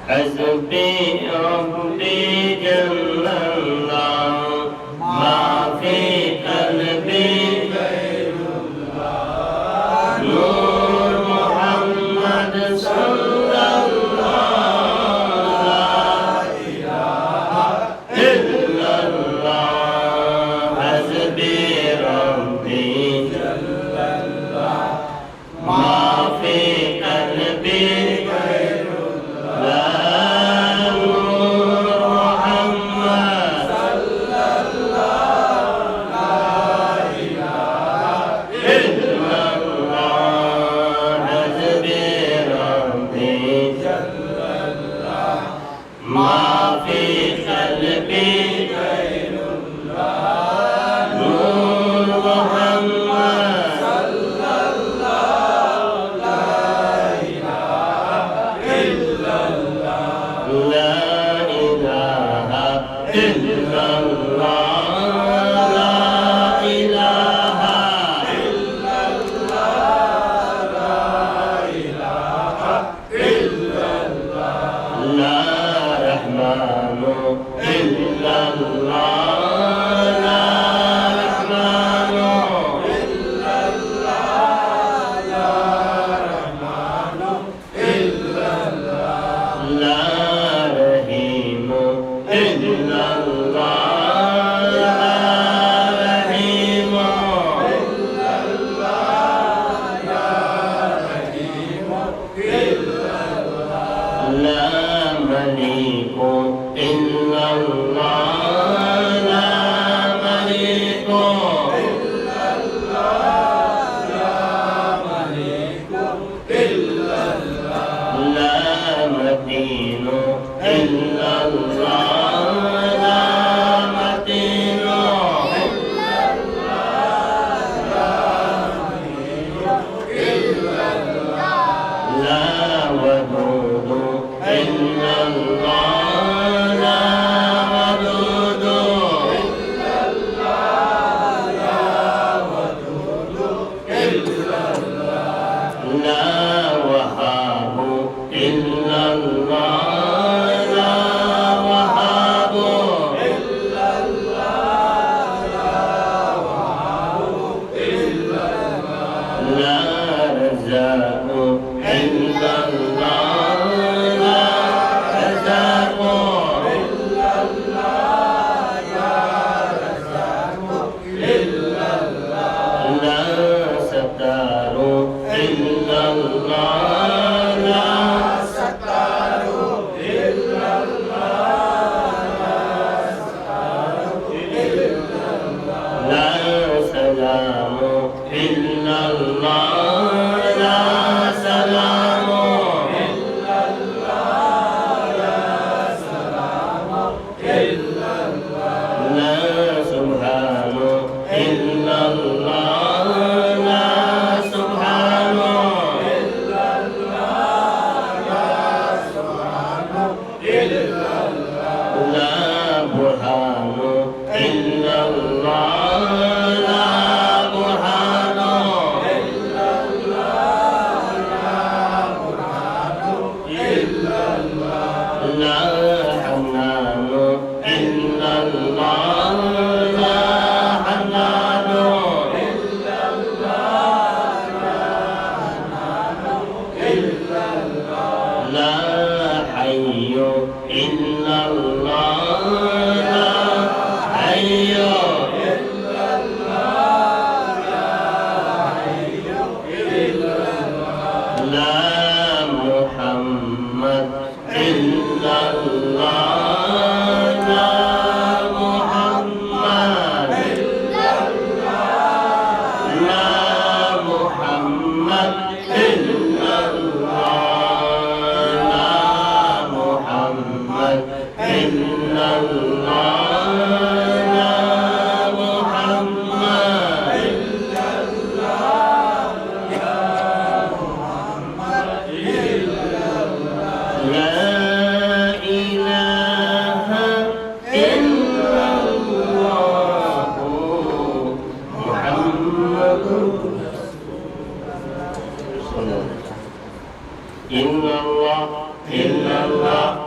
حسبي ربي جل الله ما في قلبي غير الله نور محمد صلى الله لا إله إلا الله حسبي ربي جل الله ما في قلبي غير الله نور محمد صلى الله لا إله إلا الله حسبي ربي جل الله ما في قلبي غير الله نور محمد صلى الله لا إله إلا الله لا إله إلا الله لا إله إلا الله لا إله إلا الله لا رحمن إلا الله لا رحمن إلا الله لا رحمن إلا الله لا رحيم إلا الله لا رحيم إلا الله لا رحيم إلا الله لا مليك إلا الله لا مليك إلا الله لا مليك إلا الله لا متين إلا الله لا متين إلا الله لا متين إلا الله لا ودود إلا الله لا ودود إلا الله لا ودود إلا الله لا وهاب إلا الله لا وهاب إلا الله لا وهاب إلا الله لا رزاق إلا الله لا رزاق إلا الله لا رزاق إلا الله لا ستار إلا الله لا ستار إلا الله لا ستار إلا الله لا سلام إلا الله لا سلام إلا الله لا سلام إلا الله لا سبحان إلا الله لا سبحان إلا الله لا سبحان إلا الله لا برهان إلا الله لا برهان إلا الله لا برهان إلا الله لا حنان إلا الله لا حنان إلا الله لا حنان إلا الله لا حي إلا الله لا حي إلا الله لا حي إلا الله لا محمد إلا الله لا محمد إلا الله لا محمد إلا الله لا محمد إلا الله لا محمد إلا الله لا محمد إلا الله لا إله إلا الله محمد رسول الله إلا الله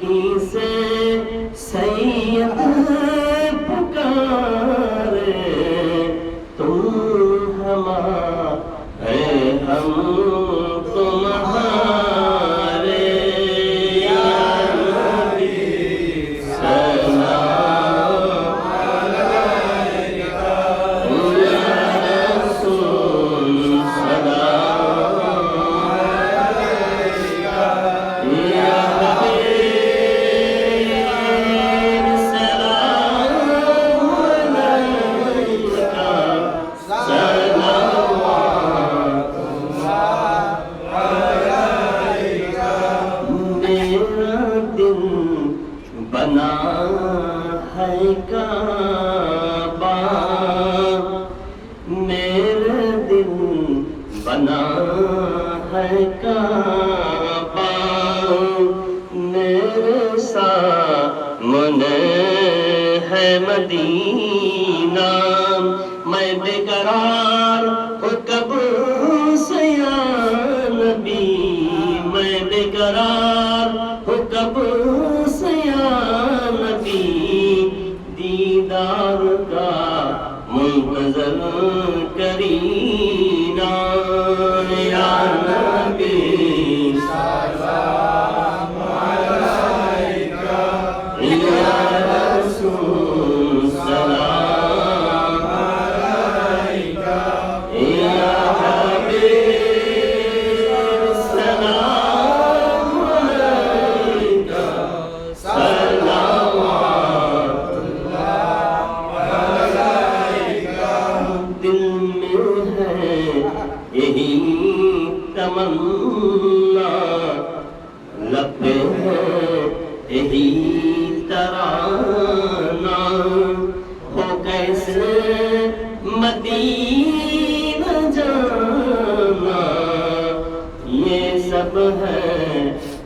किसे सैयद पुकारे तुम हमारे हम तुम्हारे या नबी सलाम अलैका या रसूल सलाम अलैका या हबीब सलाम अलैका मेरा दिल बना है काबा मेरा दिल बना है काबा मेरे सामने है मदीना मैं बेकरार हूँ कब से या नबी मैं बेकरार हूँ कब से या नबी दीदार का मुंतज़र करीना या नबी सलाम अलैका या रसूल सलाम अलैका या हबीब सलाम अलैका सलावतुल्लाह अलैका दिल में है यही तमन्ना लब पे है यही तराना हो कैसे मदीना जाना ये सब है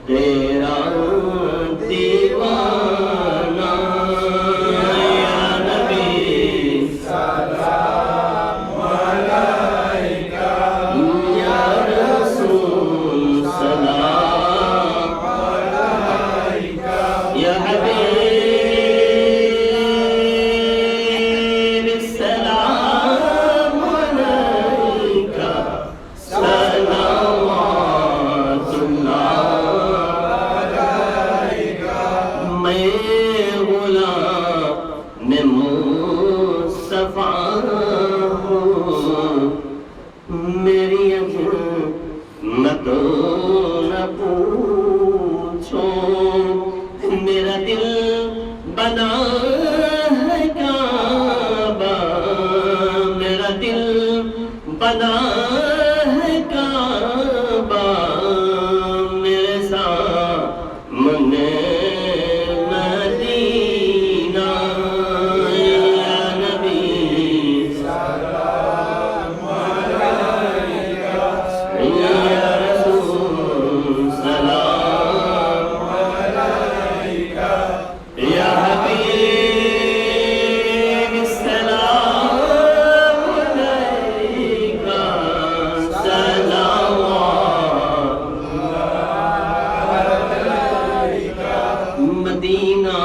तेरा दीवाना या नबी सलाम अलैका या रसूल सलाम अलैका या हबीब सलाम अलैका मैं गुलाम मुस्तफा हूँ मेरी मत न पूछो मेरा दिल बना है काबा मेरा दिल बना है काबा मेरे सामने मदीना या नबी सलाम अलैका या रसूल सलाम अलैका या हबीब सलाम अलैका मदीना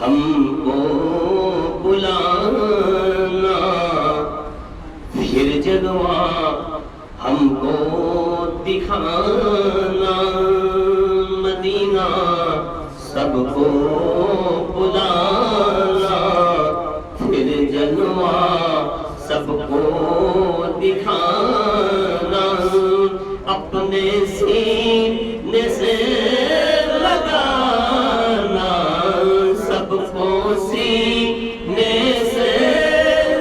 हमको बुलाना फिर जलवा हमको दिखाना मदीना सबको बुलाना फिर जलवा सबको दिखाना अपने सीने से लगाना सबको सीने से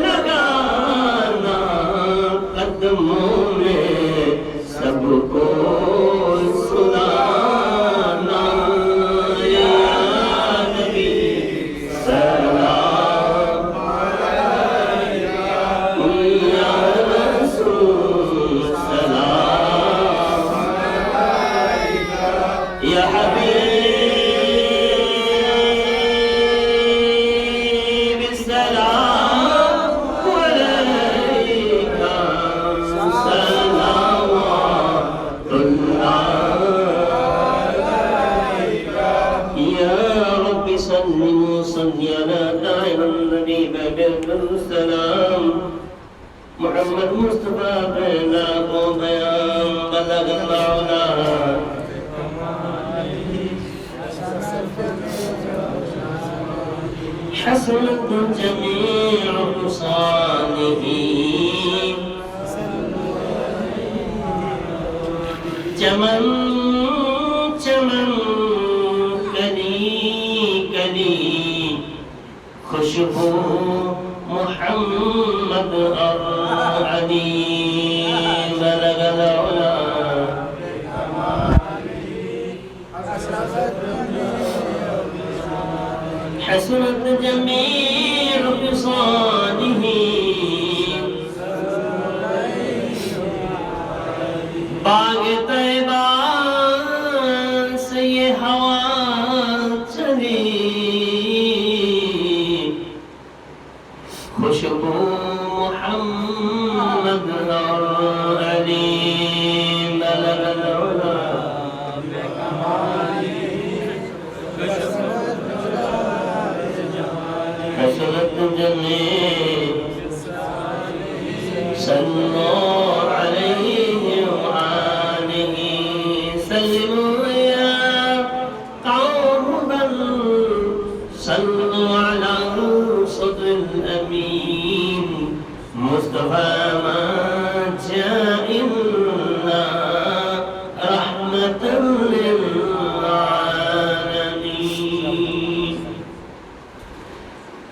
लगाना कदमों में सबको सुनाना या नबी सलाम अलैका या रसूल सलाम अलैका या हबीब सलाम अलैका جل وعلا حسنت جميع خصاله चमन चमन कली कली खुशबू मोहम्मद और अली बलगल उला हसनत जमीर बिसानिही बाग तैबा से ये हवा चली खुशबू मोहम्मद और अली बलगल उला हसनत जमीर सल्लो अलैहि سلموا يا قوم بل صلوا على صدر الأمين مصطفى ما جاء إلا رحمة للعالمين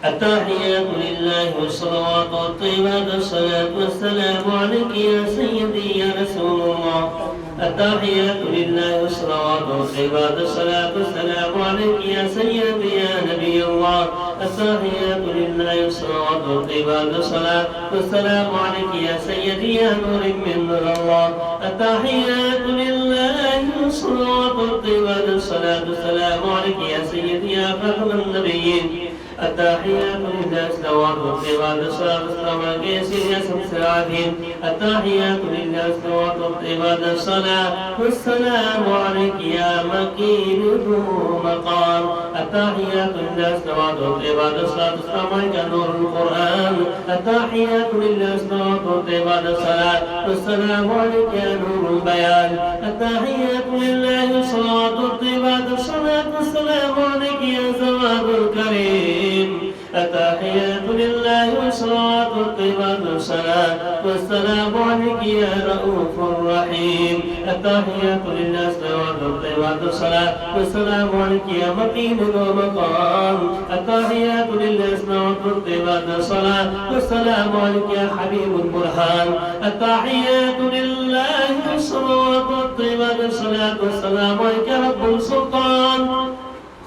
التحيات لله والصلوات والطيبات والصلاة والسلام عليك يا سيدي يا رسول الله التحيات لله والصلوات والطيبات والصلاة والسلام عليك يا سيدي يا نبي الله التحيات لله والصلوات والطيبات والصلاة والسلام عليك يا سيدي يا نور من نور الله التحيات لله والصلوات والطيبات والصلاة والسلام عليك يا سيدي يا خاتم النبيين التحيات لله والصلوات والطيبات والصلاة والسلام عليك يا سيدي يا شمس العافين التحيات لله والصلوات والطيبات والصلاة والسلام عليك يا مكين ذو مقام التحيات لله والصلوات والطيبات والصلاة والسلام عليك يا نور القرآن التحيات لله والصلوات والطيبات والصلاة والسلام عليك يا نور البيان التحيات لله والصلوات والطيبات والصلاة والسلام عليك يا زواد الكريم التحيات لله والصلوات والطيبات والصلاة والسلام عليك يا رؤوف الرحيم التحيات لله والصلوات والطيبات والصلاة والسلام عليك يا مقيم ذو مقام التحيات لله والصلوات والطيبات والصلاة والسلام عليك يا حبيب البرهان التحيات لله والصلوات والطيبات والصلاة والسلام عليك يا رب السلطان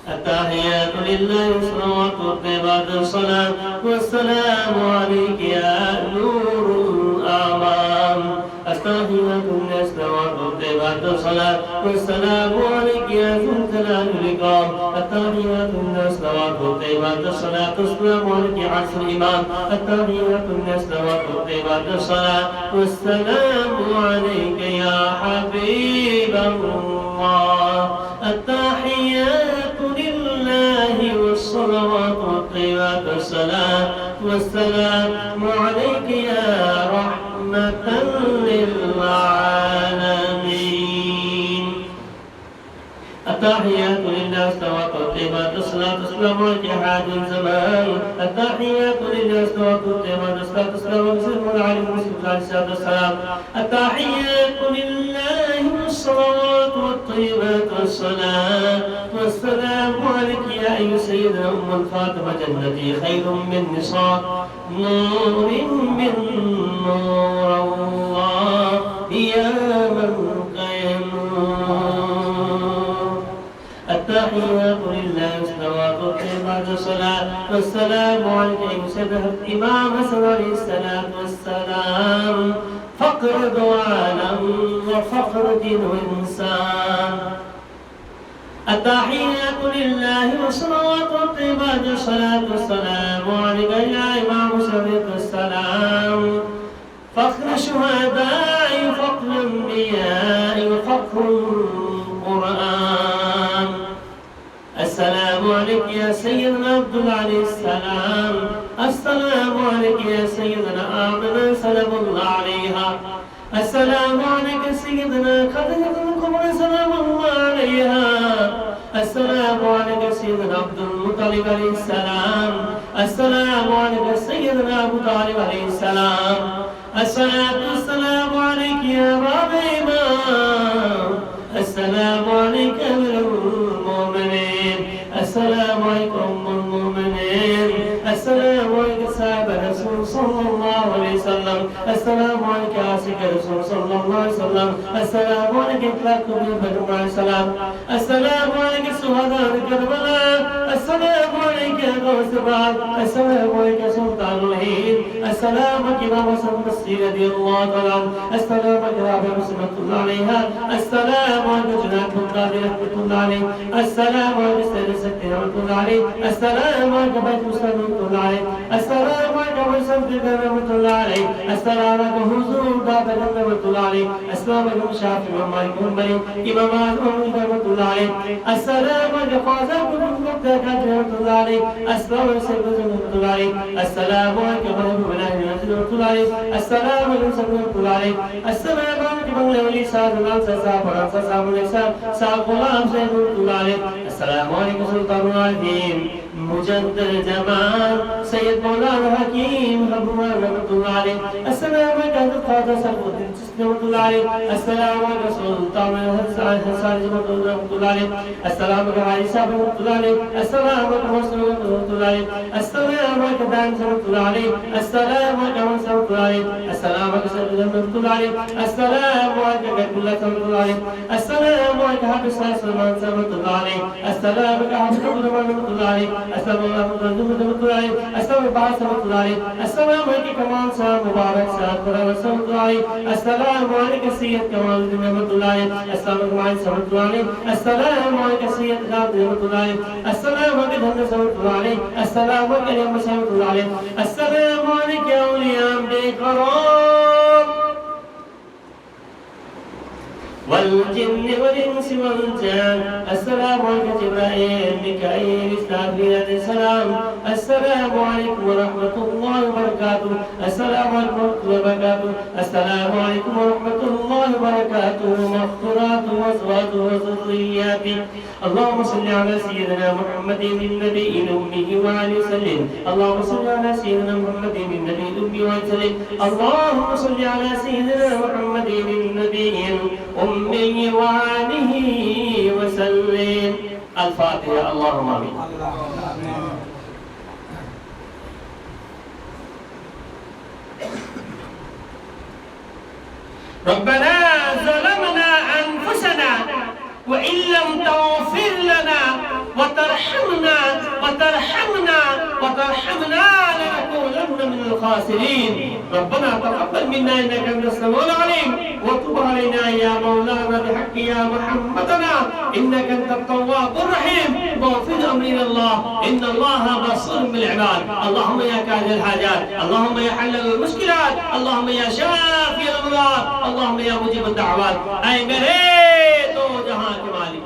التحيات لله والصلوات والطيبات والصلاة والسلام عليك يا نور الأعمام التحيات لله والصلوات والطيبات والصلاة والسلام عليك يا ذو الجلال والإكرام التحيات لله والصلوات والطيبات والصلاة والسلام عليك يا عرش الإمام التحيات لله والصلوات والطيبات والصلاة والسلام عليك يا حبيب الله التحيات لله والصلوات والطيبات والصلاة والسلام عليك يا رحمة للعالمين التحيات لله والصلوات والطيبات والصلاة والسلام عليك يا حاج الزمان التحيات لله والصلوات والطيبات والصلاة والسلام عليك عليه الصلاة والسلام التحيات لله والصلوات والطيبات والصلاة والسلام عليك يا أيها سيدنا أم الفاطمة جنتي خير من نصاء نور من نور الله يا من كينور التحيات لله والصلوات والطيبات والصلاة والسلام عليك أيها سيدنا الإمام حسن عليه الصلاة والسلام فقر دعانا وفقر دين وإنسان التحيات لله والصلوات والطيبات والصلاة والسلام عليك يا إمام سبيق السلام فخر الشهداء وفخر الأنبياء وفخر القرآن السلام عليك يا سيدنا عبد الله عليه السلام السلام عليك يا سيدنا آمنة سلام الله عليها السلام عليك سيدنا خديجة الكبرى سلام الله عليها. السلام عليك سيدنا عبد المطلب عليه السلام. السلام عليك سيدنا أبو طالب عليه السلام. الصلاة والسلام عليك يا بابا إمام. السلام عليك يا أمير المؤمنين. السلام عليكم أم المؤمنين. السلام عليك صاحب الرسول صلى الله عليه وسلم. السلام عليك عاشق الرسول صلى الله عليه وسلم. السلام عليك إطلاق البدر عليه السلام. السلام عليك شهداء كربلاء. السلام عليك يا غوث الباب. السلام عليك سلطان الهند. السلام عليك إمام حسن البصري رضي الله تعالى عنه. السلام عليك رابعة رحمة الله عليها. السلام عليك جناب القاضي رحمة الله عليه. السلام عليك سيد السكين رحمة الله عليه. السلام عليك بيت مسلم رحمة الله عليه. السلام عليك وسلم رحمة الله عليه. السلام عليك حضور باب رحمة الله عليه. السلام عليكم شافعي إمام مالك بن حنبل إمام أحمد رحمة الله عليه. السلام عليك خواجة بن مقتدى رحمة الله عليه. السلام عليك سيد رحمة الله عليه. السلام عليك غريب بن أهل رحمة الله عليه. السلام عليكم رحمة الله عليه. السلام عليك بن ولي سعد الأنصار صاحب الأنصار صاحب الإحسان صاحب غلام سيد رحمة الله عليه. السلام عليكم سلطان العارفين مجدد الجمال سيد مولانا حكيم حبوان رحمة الله عليه. السلام عليك القادة سيف الدين رحمة الله عليه. السلام عليك سلطان الحسان رحمة الله عليه. السلام عليك علي صاحب رحمة الله عليه. السلام عليك مسلم رحمة الله عليه. السلام عليك دان رحمة الله عليه. السلام عليك منصور رحمة الله عليه. السلام عليك سيد رحمة الله عليه. السلام عليك قلب الله رحمة الله عليه. السلام عليك حافظ سلمان رحمة الله عليه. السلام عليك حافظ رحمة الله عليه. السلام عليكم رحمة الله عليه. السلام عليكم رحمة الله عليه. السلام عليكم كمال صاحب مبارك صاحب رحمة الله عليه. السلام عليكم سيد كمال الدين رحمة الله عليه. السلام عليكم علي رحمة الله عليه. السلام عليكم سيد خالد رحمة الله عليه. السلام عليكم هندس رحمة الله عليه. السلام عليكم يا مسلم رحمة الله عليه. السلام عليكم يا أولياء بكرام والجن والإنس والجان. السلام عليك جبرائيل ميكائيل إسرافيل عليه السلام. السلام عليكم ورحمة الله وبركاته. السلام عليكم ورحمة الله وبركاته. السلام عليكم ورحمة الله وبركاته. مغفرات وأزواج وذريات. اللهم صل على سيدنا محمد النبي الأمي وعلى وسلم. اللهم صل على سيدنا محمد النبي الأمي وعلى وسلم. اللهم صل على سيدنا محمد النبي الأمي وعليه وسلم. الفاتحة. اللهم آمين. ربنا ظلمنا أنفسنا وإن لم تغفر لنا وترحمنا لنكونن من الخاسرين. ربنا تقبل منا إنك أنت السميع العليم وتب علينا يا مولانا بحق يا محمدنا إنك أنت التواب الرحيم. واغفر أمرنا الله إن الله بصير بالعباد. اللهم يا كاهل الحاجات. اللهم يا حل المشكلات. اللهم يا شافي الأمراض. اللهم يا مجيب الدعوات. أي मेरे दो जहां के मालिक,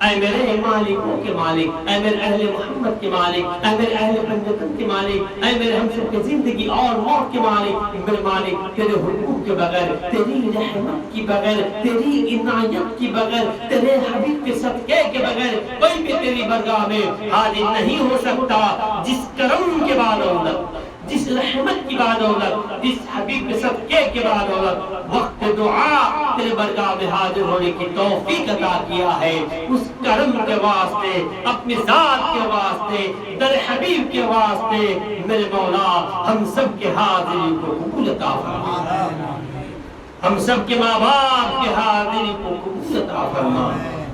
ऐ मेरे मालिकों के मालिक, ऐ मेरे अहले मोहम्मद के मालिक, ऐ मेरे अहले पंजतन के मालिक, ऐ मेरे हम सब के जिंदगी और मौत के मालिक. मेरे मालिक तेरे हुकूम के बगैर, तेरी रहमत के बगैर, तेरी इनायत के बगैर, तेरे हबीब के सदके के बगैर कोई भी तेरी बरगाह में हाजिर नहीं हो सकता. जिस करम के बाद औलत, जिस रहमत की बादौलत, जिस हबीब के सदके के बादौलत वक्त दुआ तेरे बरगाह में हाजिर होने की तौफीक अता किया है, उस करम के वास्ते, अपनी जात के वास्ते, दर हबीब के वास्ते मेरे मौला हम सब के हाजिरी को कबूल अता फरमा. हम सब के माँ बाप के हाजिरी को कबूल अता फरमा.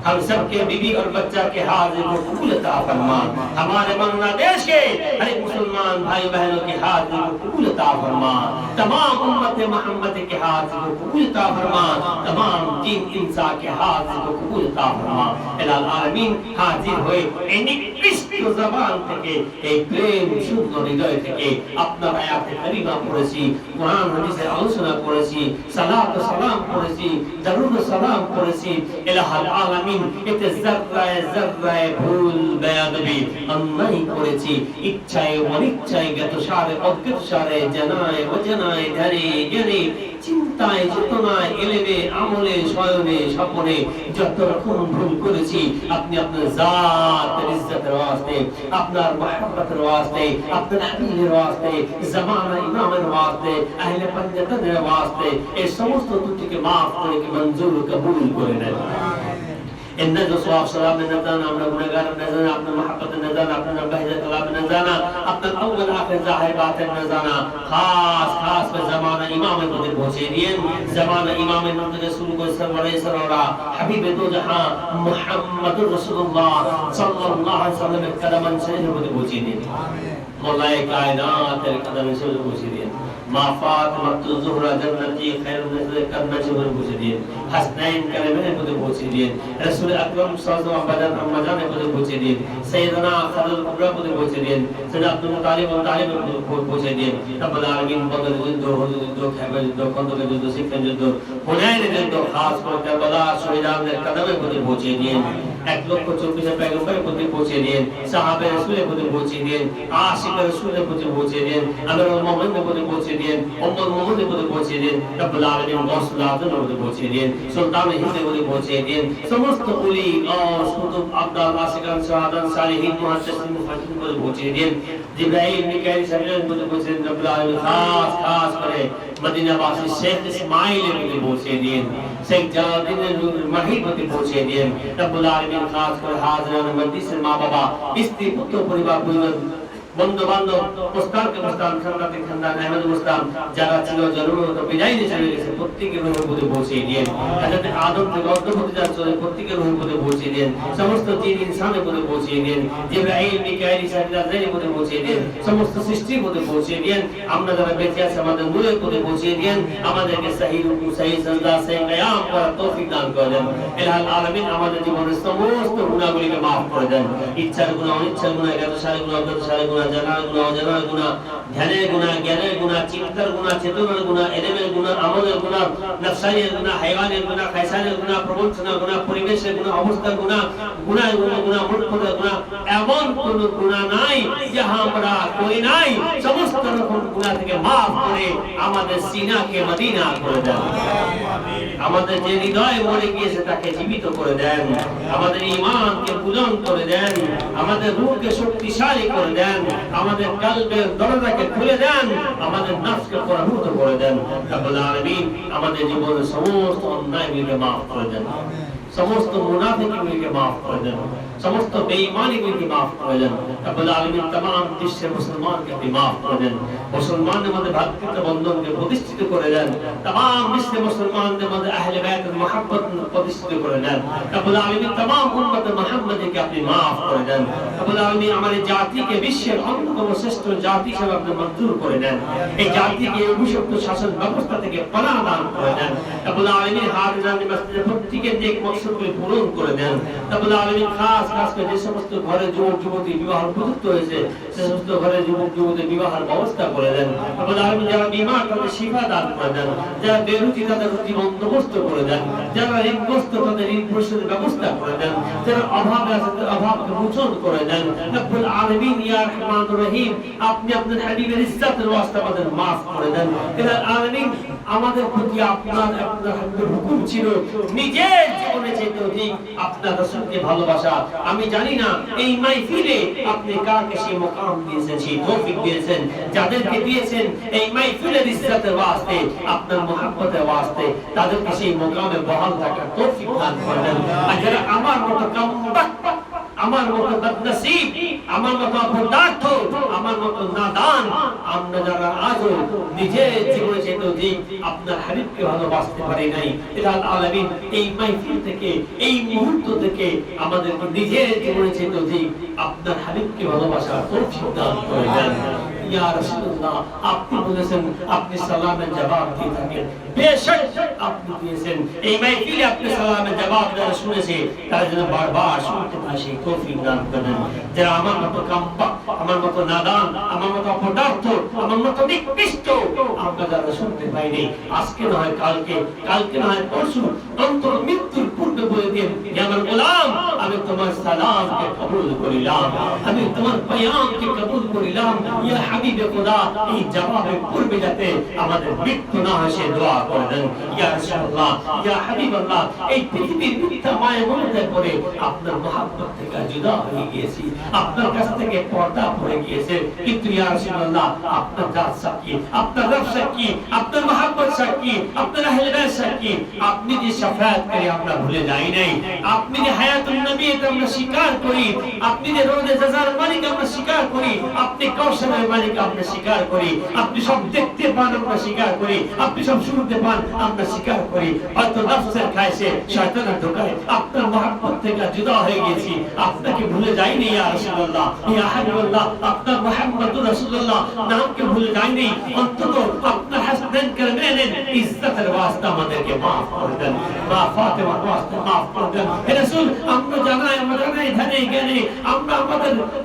हम सब के बीवी और बच्चा के हाजिर को कबूल अता फरमा. हमारे बांग्लादेश के हर एक मुसलमान भाई बहनों के हाजिर को कबूल अता फरमा. तमाम उम्मत मोहम्मद के हाजिर को कबूल अता फरमा. तमाम जिन इंसान के हाजिर को कबूल अता फरमा. इलाल आमीन. हाजिर हुए निकृष्ट जबान থেকে এই প্রেম শুদ্ধ হৃদয় থেকে আপনার আয়াতে কারিমা পড়েছি, কোরআন হাদিসের আলোচনা করেছি, সালাত ও সালাম পড়েছি, দরুদ ও সালাম পড়েছি. ইলাহুল আলামিন আলামিন এতে যাররায়ে যাররায়ে ভুল বেয়াদবি অন্যায় করেছি, ইচ্ছায় অনিচ্ছায় জ্ঞাতসারে অজ্ঞাতসারে জানায় অজানায় ধ্যানে জ্ঞানে চিন্তায় চেতনায় এলেমে আমলে শয়নে স্বপনে যত রকম ভুল করেছি, আপনি আপনার জাতের ইজ্জতের ওয়াস্তে, আপনার মহব্বতের ওয়াস্তে, আপনার হাবিবের ওয়াস্তে, জামানা ইমামের ওয়াস্তে, আহলে পঞ্জতনের ওয়াস্তে এই সমস্ত ত্রুটিকে মাফ করে মঞ্জুর কবুল করে নেন। إنه صواب سلام النزان أمنا بنجار النزان أمنا محبة النزان أمنا بهجة كلام النزان أمنا الأول آخر ظاهرات النزان خاص خاص بزمان إمام القدر بوشيرين زمان إمام القدر رسول الله صلى الله عليه وسلم حبيب دو جهان محمد رسول الله صلى الله عليه وسلم الكلام سنه القدر بوشيرين مولاي كائنات القدر رسول بوشيرين ما فاطمة الزهرة جنتي خير من كرنا شبر بوشيرين حسنين كلمة القدر بوشيرين رسول أكرم صلى الله عليه وسلم أمجان القدر بوشيرين سيدنا خالد الكبرى القدر بوشيرين سيدنا عبد المطلب والطالب القدر بوشيرين رب العالمين بدر جدو هدو جدو خيبر جدو خندق جدو سيفن جدو حنين جدو خاص پر کربلا شهداء القدر القدر بوشيرين এক লক্ষ 24 পয়গম্বরের প্রতি পৌঁছে দিন, সাহাবে রাসূলের প্রতি পৌঁছে দিন, আশিক রাসূলের প্রতি পৌঁছে দিন, আমিরুল মুমিনের প্রতি পৌঁছে দিন, উম্মুল মুমিনের প্রতি পৌঁছে দিন, রব্বুল আলামিন গাউসুল আযমের প্রতি পৌঁছে দিন, সুলতান হিন্দের প্রতি পৌঁছে দিন, সমস্ত ওলি গাউস কুতুব আবদাল আশিকান শাহাদাত সালিহিন মুহাদ্দিসিন মুফাসসিরিন প্রতি পৌঁছে দিন, জিবরাইল মিকাইল সাবিলের প্রতি পৌঁছে দিন, রব্বুল আলামিন খাস খাস করে মদিনাবাসী শেখ ইসমাইলের প্রতি পৌঁছে দিন, শেখ জালালউদ্দিনের মাহির প্রতি পৌঁছে দিন, রব্বুল আলামিন খাস করে হাজরান মজলিসের মা বাবা স্ত্রী পুত্র পরিবার পরিজন বন্ধু বান্ধব মুস্তানকে মুস্তান খানদাতে খানদান আহমদ মুস্তান যারা ছিল জরুরত বিদায় নিয়ে চলে গেছে প্রত্যেকের রুহের মধ্যে পৌঁছে দিন, হযরত আদম থেকে অদ্যবধি যারা চলে প্রত্যেকের রুহের মধ্যে পৌঁছে দিন, সমস্ত জিন ইনসানের মধ্যে পৌঁছে দিন, জিবরাইল মিকাইল ইসরাফিল আজরাইলের মধ্যে পৌঁছে দিন, সমস্ত সৃষ্টির মধ্যে পৌঁছে দিন, আমরা যারা বেঁচে আছি আমাদের নূরের মধ্যে পৌঁছে দিন, আমাদেরকে সহিহ রুকু সহিহ সাজদা সহিহ কিয়াম করার তৌফিক দান করেন। ইলাহুল আলামিন আমাদের জীবনের সমস্ত গুনাহগুলিকে maaf করে দেন, ইচ্ছার গুনাহ অনিচ্ছার গুনাহ জ্ঞাতসারে গুনাহ অজ্ঞাতসারে গুনাহ জানার গুনাহ অজানার গুনাহ ধ্যানের গুনাহ জ্ঞানের গুনাহ চিন্তার গুনাহ চেতনার গুনাহ এলেমের গুনাহ আমলের গুনাহ নফসানির গুনাহ হাইওয়ানের গুনাহ খায়সানের গুনাহ প্রবঞ্চনার গুনাহ পরিবেশের গুনাহ অবস্থার গুনাহ গুনাহের গুনাহ মূর্খতার গুনাহ এমন কোন গুনাহ নাই যাহা আমরা করি নাই, সমস্ত রকম গুনাহ থেকে maaf করে আমাদের সিনাকে মদিনা করে দেন, আমাদের যে হৃদয় মরে গিয়েছে তাকে জীবিত করে দেন, আমাদের ঈমানকে বুলন্দ করে দেন, আমাদের রূহকে শক্তিশালী করে দেন, আমাদের কলবের দরজাকে খুলে দেন, আমাদের নফসকে পরাভূত করে দেন। রব্বুল আলামিন আমাদের জীবনের সমস্ত অন্যায়গুলিকে maaf করে দেন, সমস্ত মুনাফিকগুলিকে maaf করে দেন, সমস্ত বেঈমানিগুলিকে maaf করে দেন। রব্বুল আলামিন तमाम বিশ্বের মুসলমানকে আপনি maaf করে দেন, মুসলমানদের মধ্যে ভ্রাতৃত্ব বন্ধনকে প্রতিষ্ঠিত করে দেন, तमाम বিশ্বের মুসলমানদের মধ্যে আহলে বাইতের মহব্বত প্রতিষ্ঠিত করে দেন। রব্বুল আলামিন तमाम উম্মত মুহাম্মাদীকে আপনি maaf করে দেন। রব্বুল আলামিন আমাদের জাতিকে বিশ্বের অন্যতম শ্রেষ্ঠ জাতি হিসেবে আপনি মঞ্জুর করে দেন, এই জাতিকে অভিশপ্ত শাসন ব্যবস্থা থেকে পানাহ দান করে দেন। রব্বুল আলামিন হাফিজান মসজিদের প্রত্যেকের নেক মকসদকে পূরণ করে দেন। রব্বুল আলামিন খাস খাস করে যে সমস্ত ঘরে যুবক যুবতী বিবাহ উপযুক্ত হয়েছে সে সমস্ত ঘরে যুবক যুবতী বিবাহের ব্যবস্থা করে দেন। রব্বুল আলামিন যারা বিমার তাদের শিফা দান করে দেন, যারা বেরুজি তাদের রুজি বন্দোবস্ত করে দেন, যারা ঋণগ্রস্ত তাদের ঋণ পরিশোধের ব্যবস্থা করে দেন, যারা অভাবে আছে তাদের অভাবকে মোচন করে দেন। রব্বুল আলামিন ইয়া রহমানুর রহিম আপনি আপনার হাবিবের ইজ্জতের ওয়াস্তে আমাদের maaf করে দেন। ইয়া আলামিন আমাদের প্রতি আপনার হাবিবের হুকুম ছিল নিজের জীবনে যেতে অধিক আপনার রাসূলকে ভালোবাসা। আমি জানি না এই মাহফিলে আপনি কাকে সেই মুকাম দিয়েছেন, সেই তৌফিক দিয়েছেন, যাদেরকে দিয়েছেন এই মাহফিলের ইজ্জতের ওয়াস্তে আপনার মহব্বতের ওয়াস্তে তাদেরকে সেই মুকামে বহাল থাকার তৌফিক দান করেন। আর যারা আমার মতো কামবাক, আমার মতো বদনসিব, আমার মতো অপদার্থ, আমার মতো নাদান, আমরা যারা আজও নিজের জীবনে যেতে অধিক আপনার হাবিবকে ভালোবাসতে পারি নাই, ইলাহুল আলামিন এই মাহফিল থেকে এই মুহূর্ত থেকে আমাদেরকে নিজের জীবনে যেতে অধিক আপনার হাবিবকে ভালোবাসার তৌফিক দান করে দেন। ইয়া রাসূলুল্লাহ আপনি বলেছেন আপনি সালামের জবাব দিয়ে থাকেন, বেশক আপনি দিয়েছেন। এই মাহফিলে আপনি সালামের জবাব যারা শুনেছে তারা যেন বারবার শুনতে পায় সেই তৌফিক দান করেন। যারা আমার মতো কামবাক, আমার মতো নাদান, আমার মতো অপদার্থ, আমার মতো নিকৃষ্ট আমরা যারা শুনতে পাইনি, আজকে না হয় কালকে, কালকে না হয় পরশু, অন্তত মৃত্যুর পূর্বে বলে দিন, হে আমার গোলাম, আমি তোমার সালামকে কবুল করিলাম, আমি তোমার পয়ামকে কবুল করিলাম। ইয়া হাবিবে খোদা, এই জবাবের পূর্বে যাতে আমাদের মৃত্যু না আসে দোয়া করে দেন। ইয়া রাসূলুল্লাহ, ইয়া হাবিবাল্লাহ, এই পৃথিবীর মিথ্যা মায়া মমতায় পড়ে আপনার মহব্বত থেকে জুদা হয়ে গিয়েছি, আপনার কাছ থেকে পর্দা পড়ে গিয়েছে। কিন্তু ইয়া রাসূলুল্লাহ, আপনার জাত সাক্ষী, আপনার রব সাক্ষী, আপনার মহব্বত সাক্ষী, আপনার আহলে বাইত সাক্ষী, আপনি যে শাফায়াত করে আমরা ভুলে যাই নাই, আপনি যে হায়াতুন নবী এটা আমরা স্বীকার করি, আপনি যে রোজে জাযার মালিক আমরা স্বীকার করি, আপনি কাউসারের মালিক আমরা স্বীকার করি, আপনি সব দেখতে পান আমরা স্বীকার করি, আপনি সব শুনতে পান আমরা স্বীকার করি। হয়তো নফসের খাইছে, শয়তানের ধোঁকায় আপনার মহব্বত থেকে জুদা হয়ে গেছি, আপনাকে ভুলে যাইনি ইয়া রাসূলুল্লাহ, ইয়া হাবিবাল্লাহ, আপনার মুহাম্মদুর রাসূলুল্লাহ নামকে ভুলে যাইনি। অন্তত আপনার হাসনান কারমানের ইজ্জতের ওয়াস্তে আমাদেরকে maaf করে দেন, মা ফাতেমার ওয়াস্তে maaf করে দেন। হে রাসূল, আমরা জানাই ধানে জ্ঞানে আমরা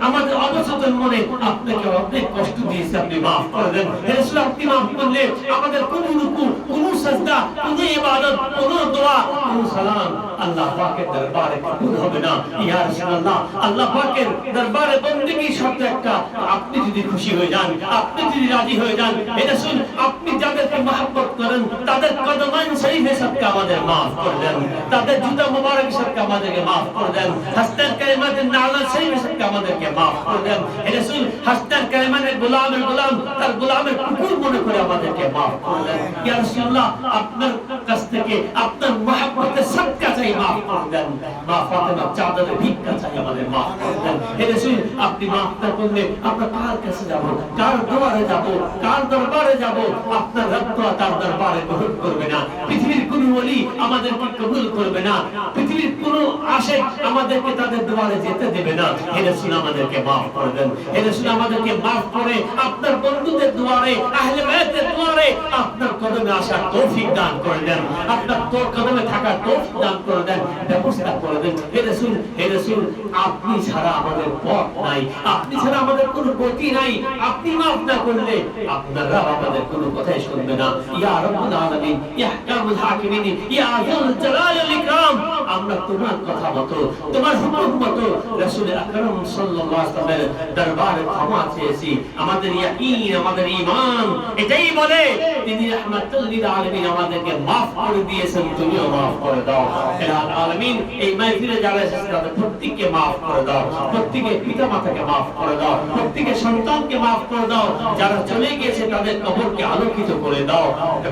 আমাদের অবচেতন মনে আপনাকে অনেক কষ্ট দিয়েছি, আপনি maaf করে দেন। হে রাসূল, আপনি maaf করলে আমাদের কোনো রুকু, কোনো সাজদা, কোনো ইবাদত, কোনো দোয়া, কোনো সালাম আল্লাহ পাকের দরবারে কবুল হবে না। ইয়া রাসূলুল্লাহ, আল্লাহ পাকের দরবারে বندگی শর্ত একটা, আপনি যদি খুশি হয়ে যান, আপনি যদি রাজি হয়ে যান, হে রাসূল, আপনি যাদেরকে মহব্বত করেন তাদের কদমান শরীফে সবকে আমাদের maaf করে দেন, তাদের জুতা মোবারক সবকে আমাদেরকে maaf করে দেন, হাসনান কালিমাতের নালা শরীফে সবকে আমাদেরকে maaf করে দেন। হে রাসূল, হাসনান কালিমাতের গোলাম তার গোলামের কুকুর মনে করে আমাদেরকে maaf করে দেন। ইয়া রাসূলুল্লাহ, আপনার কাছ থেকে আপনার মহব্বতের সদকা চাই, maaf করে দেন। মা ফাতেমা চাদরে ভিক্ষা চাই, আমাদের maaf করে দেন। হে রাসূল, আপনি maaf না করলে আমরা কার কাছে যাব, কার দরবারে যাব, কার দরবারে যাব? আপনার রব তো তার দরবারে গ্রহণ করবে না, পৃথিবীর কোনো ওলি আমাদেরকে কবুল করবে না, পৃথিবীর কোনো আশিক আমাদেরকে তাদের দরবারে যেতে দেবে না। হে রাসূল, আমাদেরকে maaf করে দেন। হে রাসূল, আমাদেরকে maaf করে আপনার বন্ধুদের দুয়ারে, আহলে বাইতের দুয়ারে আপনার কদমে আসার তৌফিক দান করে দেন, আপনার তোর কদমে থাকার তৌফিক দান করে দেন, ব্যবস্থা করে দেন। হে রাসূল, আপনি ছাড়া আমাদের পথ নাই, আপনি ছাড়া আমাদের কোনো গতি নাই। আপনি maaf না করলে আপনার রব আমাদের কোনো কথাই শুনবে না। ইয়া রাব্বুল আলামিন, ইয়া আহকামুল হাকিমিন, ইয়া আযুল জালাল ওয়াল ইকরাম, আমরা তোমার কথা মতো, তোমার হুকুম মতো রাসূল আকরাম সাল্লাল্লাহু আলাইহি ওয়াসাল্লামের দরবারে ক্ষমা চেয়েছি। আমাদের ইয়াকিন, আমাদের ঈমান এটাই বলে তিনি রাহমাতুল লিল আলামিন, আমাদেরকে maaf করে দিয়েছেন, তুমিও maaf করে দাও। হে আলামিন, এই মাহফিলে যারা এসেছে তাদের প্রত্যেককে maaf করে দাও, প্রত্যেকের পিতামাতাকে maaf করে দাও, প্রত্যেকের সন্তানকে maaf করে দাও, যারা চলে গিয়েছে তাদের কবরকে আলোকিত করে দাও,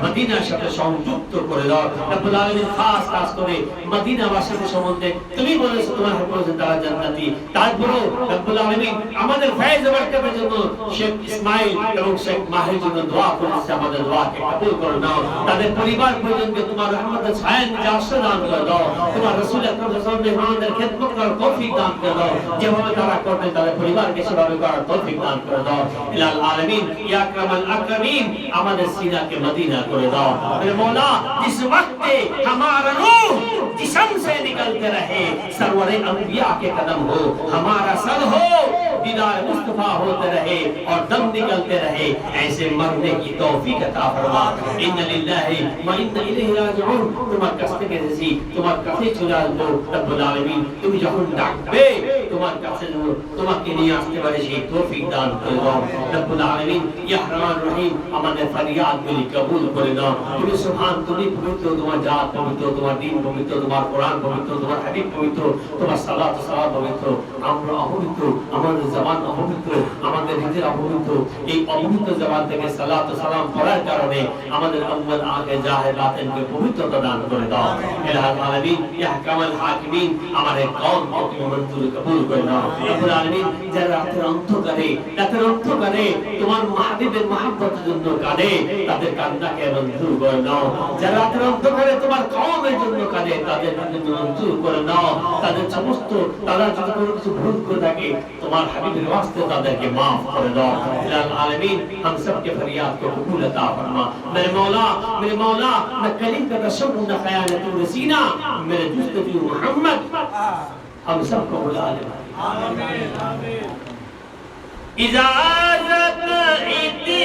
মদিনার সাথে সংযুক্ত করে দাও। রব্বুল আলামিন, খাস করে মদিনাবাসীদের সম্বন্ধে তুমি বলেছো তোমার হুকুমে তারা জান্নাতি, তারপরেও রব্বুল আলামিন আমাদের ফয়েজ বরকতের জন্য শেখ ইসমাইল এবং শেখ মাহির জন্য দোয়া করেছে, আমাদের দোয়াকে কবুল করে নাও। তাদের পরিবার পরিজনকে তোমার রহমতের ছায়ার নিচে আশ্রয় দান করে দাও, তোমার রাসূল আকরাম সাল্লাল্লাহু আলাইহি ওয়াসাল্লামের খেদমত করার তৌফিক দান করে দাও, যেভাবে তারা করবে তাদের পরিবারকে সেভাবে করার তৌফিক দান করে দাও। ইলাল আলামিন, ইয়া আকরামাল আকরামিন, আমাদের সিনাকে মদিনা করে দাও। मेरे मौला, जिस वक्त हमारा रूह जिस्म से निकलते रहे, सरवरे अंबिया के कदम हो, हमारा सर हो, दीदार मुस्तफा होते रहे और दम निकलते रहे, ऐसे मरने की तौफीक अता फरमा। इन्ना लिल्लाहि व इन्ना इलैहि राजिऊन। তোমার কাছ থেকে এসেছি, তোমার কাছে চলে আসবো। রব্বুল আলামিন, তুমি যখন ডাকবে তোমার কাছে তোমাকে নিয়ে আসতে পারে সেই তৌফিক দান করে দাও। রব্বুল আলামিন, ইয়া রহমান রহিম, আমাদের ফরিয়াদগুলি কবুল করে দাও। তুমি সুবহান, তুমি পবিত্র, তোমার জাত পবিত্র, তোমার দ্বীন পবিত্র, তোমার কোরআন পবিত্র, তোমার হাবিব পবিত্র, তোমার সালাত সালাম পবিত্র। আমরা অপবিত্র, আমাদের জবান অপবিত্র, আমাদের হৃদয় অপবিত্র। এই অপবিত্র জবান থেকে সালাত সালাম পড়ার কারণে আমাদের আউয়াল আখির জাহির বাতিনকে পবিত্রতা দান করে দাও। ইলাহুল আলামিন, ইয়া আহকামুল হাকিমিন, আমাদের কওমকে তুমি মঞ্জুর কবুল করে নাও। রব্বুল আলামিন, যারা রাতের অন্ধকারে তোমার হাবিবের মহব্বতের জন্য কাঁদে, তাদের কান্নাকে মঞ্জুর করে নাও। যারা রাতের অন্ধকারে তোমার কওমের জন্য কাঁদে, তাদের জন্য মঞ্জুর করে নাও। তাদের সমস্ত, তারা যদি কোনো কিছু ভুল করে থাকে তোমার হাবিবের ওয়াস্তে তাদেরকে maaf করে দাও। ইলাল আলামিন, हम सब के फरियाद को कबूल अता फरमा। मेरे मौला, मैं कलीम का तशब्बुह न खयानत रसीना, मेरे जुस्तजू मोहम्मद हम सबको बुला ले। आमीन आमीन। इजाजत इतनी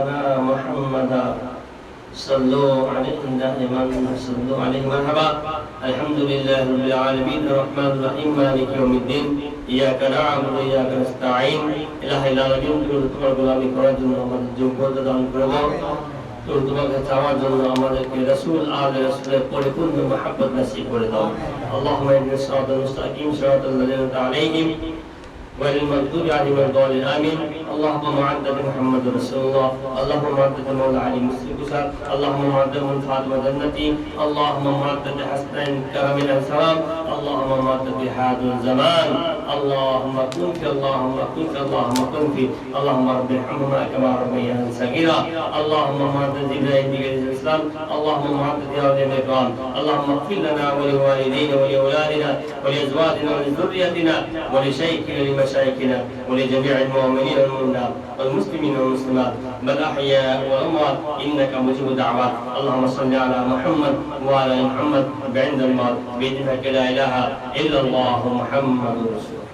ربنا محمدا صلوا عليه دائما صلوا عليه مرحبا الحمد لله رب العالمين الرحمن الرحيم مالك يوم الدين إياك نعبد وإياك نستعين إله العالمين তোমার গোলামি করার জন্য আমাদের যোগ্যতা দান করে দাও তোমাকে চাওয়ার জন্য আমাদেরকে রাসূল আলে রাসূলের পরিপূর্ণ মহব্বত নসিব করে দাও আল্লাহুম্মা ইহদিনাস সিরাতাল মুস্তাকিম সিরাতাল লাযিনা আন'আমতা আলাইহিম غير المغضوب عليهم ولا الضالين آمين اللهم معدد محمد رسول الله اللهم معدد مولى علي مسلم اللهم معدد من فاطمة جنتي اللهم معدد حسنين كرم السلام اللهم معدد هذا الزمان اللهم كن في اللهم كن في اللهم كن في اللهم رب ارحمهما كما ربياني صغيرا اللهم معدد جبرائيل بغير الاسلام اللهم معدد يا ولي الاكرام اللهم اغفر لنا ولوالدينا ولأولادنا ولأزواجنا ولذريتنا ولشيخنا ولمشايخنا ولجميع المؤمنين والمؤمنات والمسلمين والمسلمات بل أحياء وأموات إنك مجيب دعوات اللهم صل على محمد وعلى محمد بعند الموت بإذنك لا إله إلا الله محمد رسول الله